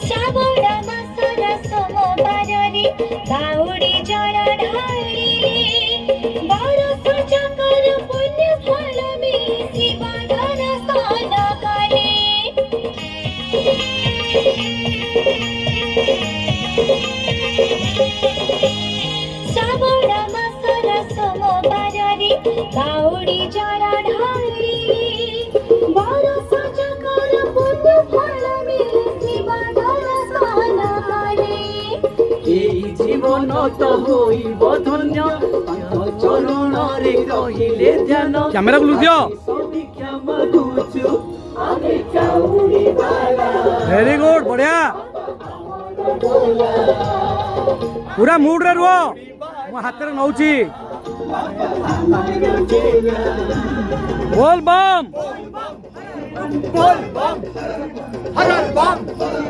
ଶ୍ରାବଣ ମାସର ସୋମବାରରେ ବାଉଡ଼ି ଜଳ ଢାଳିଲେ ବରଷ ଯାକର ପୁଣ୍ୟ ଫଳ ମିଶି ବାଦର ସ୍ନାନ କଲେ। ଶ୍ରାବଣ ମାସର ସୋମବାରରେ ବାଉଡ଼ି ଜଳ ଢାଳିଲେ ବରଷ ଯାକର ପୁଣ୍ୟ ଫଳ ମିଶି ବାଦର ସ୍ନାନ କଲେ। এই জীবন তো হইব ধন্য তাঙ্ক চরণরে রহিলে ধ্যান। ক্যামেরা গুলো দিও। সবই ক্ষমা গুছু আমি কাউরি বালা। ভেরি গুড, বঢ়িয়া। পুরা মুড রে রুহ, মো হাତରେ নউছি। बोल बम बोल बम हर हर बम।